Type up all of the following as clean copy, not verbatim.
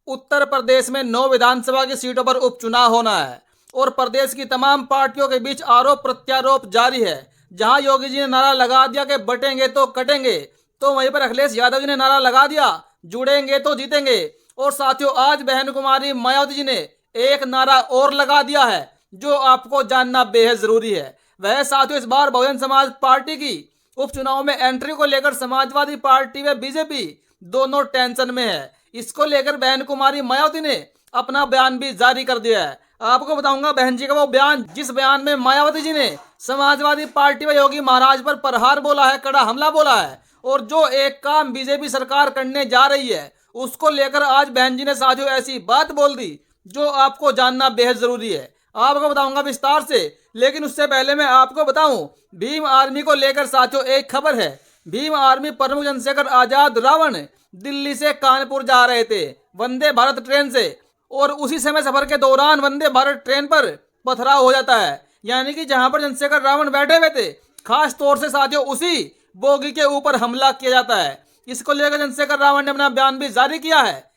उत्तर प्रदेश में 9 विधानसभा की सीटों पर उपचुनाव होना है और प्रदेश की तमाम पार्टियों के बीच आरोप प्रत्यारोप जारी है। जहां योगी जी ने नारा लगा दिया कि बटेंगे तो कटेंगे, तो वहीं पर अखिलेश यादव जी ने नारा लगा दिया जुड़ेंगे तो जीतेंगे। और साथियों, आज बहन कुमारी मायावती जी ने एक नारा और लगा दिया है जो आपको जानना बेहद जरूरी है। वह साथियों, इस बार बहुजन समाज पार्टी की उपचुनाव में एंट्री को लेकर समाजवादी पार्टी व बीजेपी दोनों टेंशन में है। इसको लेकर बहन कुमारी मायावती ने अपना बयान भी जारी कर दिया है। आपको बताऊंगा बहन जी का वो बयान, जिस बयान में मायावती जी ने समाजवादी पार्टी व योगी महाराज पर प्रहार बोला है, कड़ा हमला बोला है, और जो एक काम बीजेपी सरकार करने जा रही है उसको लेकर आज बहन जी ने साथियों ऐसी बात बोल दी जो आपको जानना बेहद जरूरी है। आपको बताऊंगा विस्तार से, लेकिन उससे पहले मैं आपको बताऊं भीम आर्मी को लेकर साथियों एक खबर है। भीम आर्मी प्रमुख चंद्रशेखर आजाद रावण दिल्ली से कानपुर जा रहे थे वंदे भारत ट्रेन से, और उसी समय सफर के दौरान वंदे भारत ट्रेन पर पथराव हो जाता है। यानी कि जहां पर चंद्रशेखर रावण बैठे हुए थे, खास तौर से साथियों उसी बोगी के ऊपर हमला किया जाता है। इसको लेकर चंद्रशेखर रावण ने अपना बयान भी जारी किया है।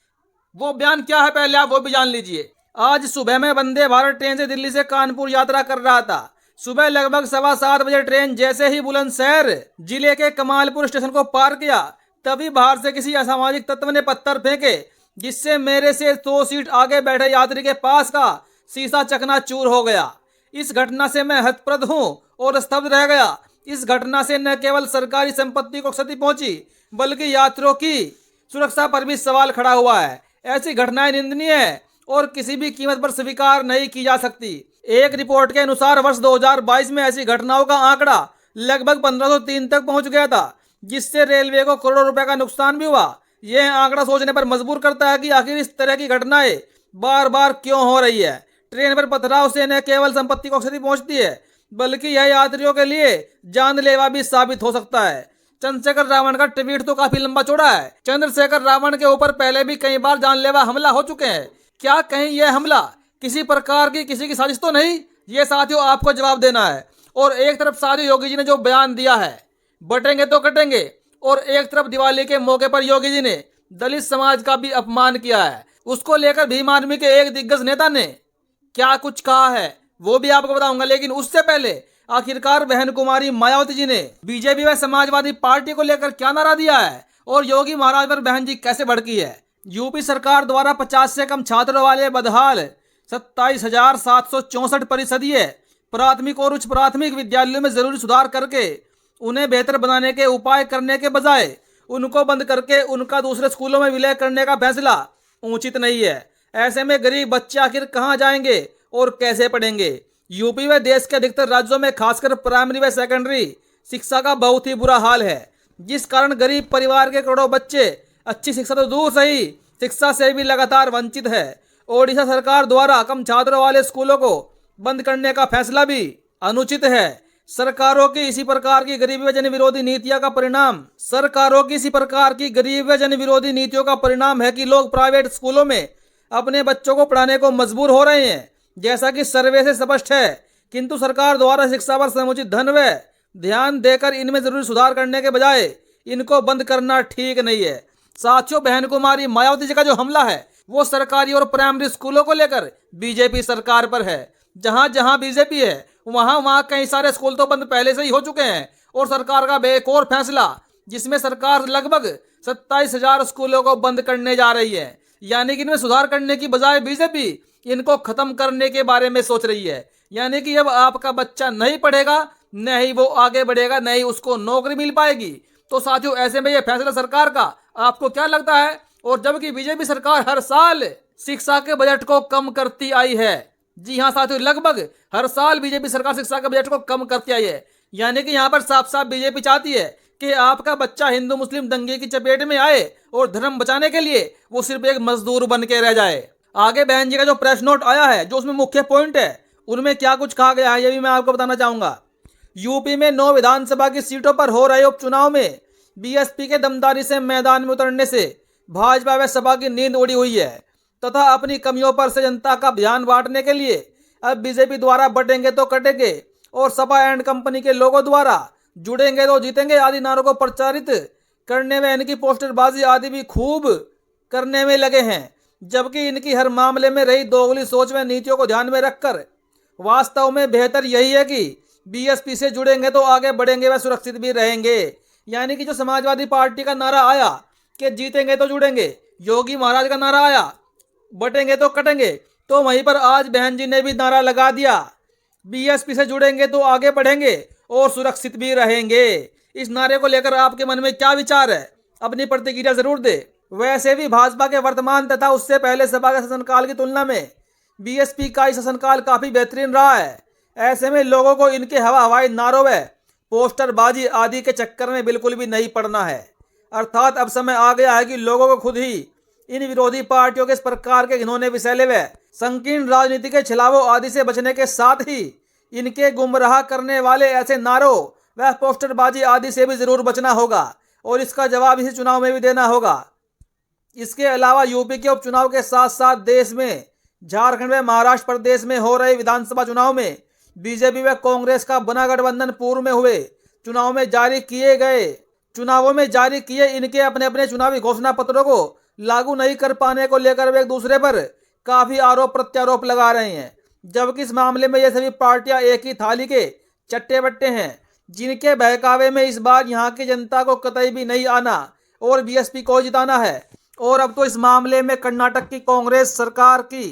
वो बयान क्या है पहले आप वो भी जान लीजिए। आज सुबह में वंदे भारत ट्रेन से दिल्ली से कानपुर यात्रा कर रहा था। सुबह लगभग 7:15 बजे ट्रेन जैसे ही बुलंदशहर जिले के कमालपुर स्टेशन को पार किया, तभी बाहर से किसी असामाजिक तत्व ने पत्थर फेंके, जिससे मेरे से 2 सीट आगे बैठे यात्री के पास का शीशा चकनाचूर हो गया। इस घटना से मैं हतप्रभ हूँ और स्तब्ध रह गया। इस घटना से न केवल सरकारी संपत्ति को क्षति पहुंची, बल्कि यात्रियों की सुरक्षा पर भी सवाल खड़ा हुआ है। ऐसी घटनाएं निंदनीय है और किसी भी कीमत पर स्वीकार नहीं की जा सकती। एक रिपोर्ट के अनुसार वर्ष 2022 में ऐसी घटनाओं का आंकड़ा लगभग 1503 तक पहुंच गया था, जिससे रेलवे को करोड़ों रुपए का नुकसान भी हुआ। यह आंकड़ा सोचने पर मजबूर करता है कि आखिर इस तरह की घटनाएं बार बार क्यों हो रही है। ट्रेन पर पथराव से न केवल संपत्ति को क्षति पहुंचती है, बल्कि यह यात्रियों के लिए जानलेवा भी साबित हो सकता है। चंद्रशेखर रावण का ट्वीट तो काफी लंबा चौड़ा है। चंद्रशेखर रावण के ऊपर पहले भी कई बार जानलेवा हमला हो चुके हैं। क्या कहीं यह हमला किसी प्रकार की किसी की साजिश तो नहीं? ये साथियों आपको जवाब देना है। और एक तरफ साथियों योगी जी ने जो बयान दिया है बटेंगे तो कटेंगे, और एक तरफ दिवाली के मौके पर योगी जी ने दलित समाज का भी अपमान किया है। उसको लेकर भीम आर्मी के एक दिग्गज नेता ने क्या कुछ कहा है वो भी आपको बताऊंगा। लेकिन उससे पहले आखिरकार बहन कुमारी मायावती जी ने बीजेपी व समाजवादी पार्टी को लेकर क्या नारा दिया है और योगी महाराज पर बहन जी कैसे भड़की है। यूपी सरकार द्वारा 50 से कम छात्रों वाले बदहाल 27,764 परिषदीय प्राथमिक और उच्च प्राथमिक विद्यालयों में जरूरी सुधार करके उन्हें बेहतर बनाने के उपाय करने के बजाय उनको बंद करके उनका दूसरे स्कूलों में विलय करने का फैसला उचित नहीं है। ऐसे में गरीब बच्चे आखिर कहां जाएंगे और कैसे पढ़ेंगे। यूपी व देश के अधिकतर राज्यों में खासकर प्राइमरी व सेकेंडरी शिक्षा का बहुत ही बुरा हाल है, जिस कारण गरीब परिवार के करोड़ों बच्चे अच्छी शिक्षा तो दूर सही शिक्षा से भी लगातार वंचित है। ओडिशा सरकार द्वारा कम छात्रों वाले स्कूलों को बंद करने का फैसला भी अनुचित है। सरकारों की इसी प्रकार की गरीबी व जन विरोधी नीतियों का परिणाम है कि लोग प्राइवेट स्कूलों में अपने बच्चों को पढ़ाने को मजबूर हो रहे हैं, जैसा कि सर्वे से स्पष्ट है। किंतु सरकार द्वारा शिक्षा पर समुचित धन व ध्यान देकर इनमें जरूरी सुधार करने के बजाय इनको बंद करना ठीक नहीं है। साथियों, बहन कुमारी मायावती जी का जो हमला है वो सरकारी और प्राइमरी स्कूलों को लेकर बीजेपी सरकार पर है। जहां जहां बीजेपी है वहां वहां कई सारे स्कूल तो बंद पहले से ही हो चुके हैं, और सरकार का एक और फैसला जिसमें सरकार लगभग 27,000 स्कूलों को बंद करने जा रही है। यानी कि इनमें सुधार करने की बजाय बीजेपी इनको खत्म करने के बारे में सोच रही है। यानी कि अब आपका बच्चा नहीं पढ़ेगा, न ही वो आगे बढ़ेगा, न ही उसको नौकरी मिल पाएगी। तो साथियों, ऐसे में ये फैसला सरकार का आपको क्या लगता है? और जबकि बीजेपी सरकार हर साल शिक्षा के बजट को कम करती आई है। जी हाँ साथियों, लगभग हर साल बीजेपी सरकार शिक्षा के बजट को कम करती आई है। यानी कि यहाँ पर साफ साफ बीजेपी चाहती है कि आपका बच्चा हिंदू मुस्लिम दंगे की चपेट में आए और धर्म बचाने के लिए वो सिर्फ एक मजदूर बन के रह जाए। आगे बहन जी का जो प्रेस नोट आया है, जो उसमें मुख्य पॉइंट है, उनमें क्या कुछ कहा गया है ये भी मैं आपको बताना चाहूंगा। यूपी में 9 विधानसभा की सीटों पर हो रहे उपचुनाव में बीएसपी के दमदारी से मैदान में उतरने से भाजपा व सपा की नींद उड़ी हुई है, तथा अपनी कमियों पर से जनता का ध्यान बांटने के लिए अब बीजेपी द्वारा बटेंगे तो कटेंगे और सपा एंड कंपनी के लोगों द्वारा जुड़ेंगे तो जीतेंगे आदि नारों को प्रचारित करने में, इनकी पोस्टरबाजी आदि भी खूब करने में लगे हैं। जबकि इनकी हर मामले में रही दोगली सोच व नीतियों को ध्यान में रखकर वास्तव में बेहतर यही है कि बीएसपी से जुड़ेंगे तो आगे बढ़ेंगे व सुरक्षित भी रहेंगे। यानी कि जो समाजवादी पार्टी का नारा आया कि जीतेंगे तो जुड़ेंगे, योगी महाराज का नारा आया बटेंगे तो कटेंगे, तो वहीं पर आज बहन जी ने भी नारा लगा दिया बीएसपी से जुड़ेंगे तो आगे बढ़ेंगे और सुरक्षित भी रहेंगे। इस नारे को लेकर आपके मन में क्या विचार है? अपनी प्रतिक्रिया जरूर दे। वैसे भी भाजपा के वर्तमान तथा उससे पहले सपा के शासनकाल की तुलना में बीएसपी का शासनकाल काफी बेहतरीन रहा है। ऐसे में लोगों को इनके हवाई नारों व पोस्टरबाजी आदि के चक्कर में बिल्कुल भी नहीं पड़ना है। अर्थात अब समय आ गया है कि लोगों को खुद ही इन विरोधी पार्टियों के इस प्रकार के घिनौने विषैले व संकीर्ण राजनीति के छलावों आदि से बचने के साथ ही इनके गुमराह करने वाले ऐसे नारों व पोस्टरबाजी आदि से भी जरूर बचना होगा और इसका जवाब इसी चुनाव में भी देना होगा। इसके अलावा यूपी के उपचुनाव के साथ साथ देश में झारखंड व महाराष्ट्र प्रदेश में हो रहे विधानसभा चुनाव में बीजेपी व कांग्रेस का बना गठबंधन पूर्व में हुए चुनावों में जारी किए इनके अपने अपने चुनावी घोषणा पत्रों को लागू नहीं कर पाने को लेकर वे एक दूसरे पर काफी आरोप प्रत्यारोप लगा रहे हैं। जबकि इस मामले में ये सभी पार्टियां एक ही थाली के चट्टे बट्टे हैं, जिनके बहकावे में इस बार यहाँ की जनता को कतई भी नहीं आना और बीएसपी को जिताना है। और अब तो इस मामले में कर्नाटक की कांग्रेस सरकार की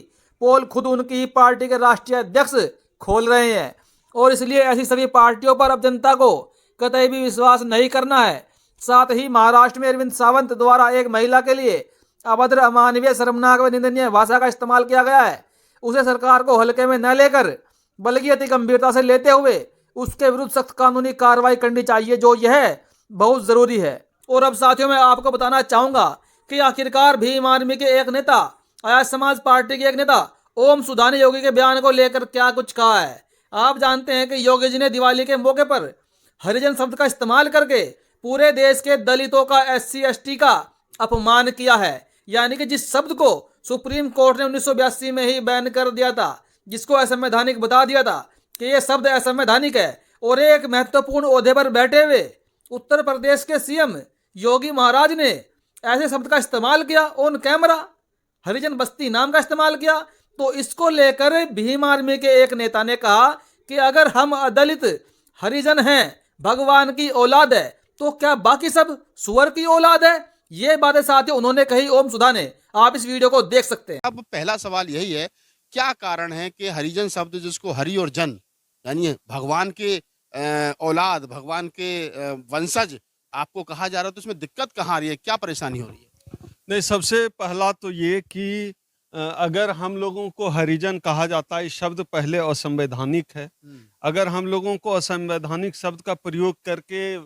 पोल खुद उनकी ही पार्टी के राष्ट्रीय अध्यक्ष खोल रहे हैं और इसलिए ऐसी सभी पार्टियों पर अब जनता को कतई भी विश्वास नहीं करना है। साथ ही महाराष्ट्र में अरविंद सावंत द्वारा एक महिला के लिए अभद्र, अमानवीय, शर्मनाक व निंदनीय भाषा का इस्तेमाल किया गया है, उसे सरकार को हल्के में न लेकर बल्कि अति गंभीरता से लेते हुए उसके विरुद्ध सख्त कानूनी कार्रवाई करनी चाहिए, जो यह बहुत जरूरी है। और अब साथियों मैं आपको बताना चाहूंगा कि आखिरकार भीम आर्मी के एक नेता, आर्य समाज पार्टी के एक नेता ओम सुधा ने योगी के बयान को लेकर क्या कुछ कहा है। आप जानते हैं कि योगी जी ने दिवाली के मौके पर हरिजन शब्द का इस्तेमाल करके पूरे देश के दलितों का, SC ST का अपमान किया है। यानी कि जिस शब्द को सुप्रीम कोर्ट ने 1982 में ही बैन कर दिया था, जिसको असंवैधानिक बता दिया था कि यह शब्द असंवैधानिक है, और एक महत्वपूर्ण ओहदे पर बैठे हुए उत्तर प्रदेश के CM योगी महाराज ने ऐसे शब्द का इस्तेमाल किया, ऑन कैमरा हरिजन बस्ती नाम का इस्तेमाल किया। तो इसको लेकर भीम आर्मी के एक नेता ने कहा कि अगर हम दलित हरिजन हैं, भगवान की औलाद है, तो क्या बाकी सब सुअर की औलाद है? ये बातें साथियों उन्होंने कही ओम सुधा ने। आप इस वीडियो को देख सकते हैं। अब पहला सवाल यही है, क्या कारण है कि हरिजन शब्द जिसको हरि और जन यानी भगवान के औलाद, भगवान के वंशज आपको कहा जा रहा है, तो इसमें दिक्कत कहाँ आ रही है, क्या परेशानी हो रही है? नहीं, सबसे पहला तो ये कि अगर हम लोगों को हरिजन कहा जाता है, शब्द पहले असंवैधानिक है। अगर हम लोगों को असंवैधानिक शब्द का प्रयोग करके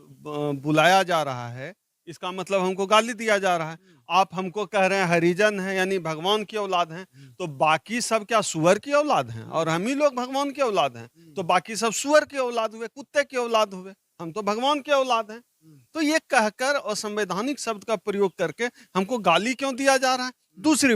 बुलाया जा रहा है, इसका मतलब हमको गाली दिया जा रहा है। आप हमको कह रहे हैं हरिजन हैं यानी भगवान की औलाद हैं, तो बाकी सब क्या सुअर की औलाद हैं? और हम ही लोग भगवान की औलाद हैं, तो बाकी सब सुअर की औलाद हुए, कुत्ते की औलाद हुए, हम तो भगवान के औलाद हैं। तो ये कहकर असंवैधानिक शब्द का प्रयोग करके हमको गाली क्यों दिया जा रहा है? दूसरी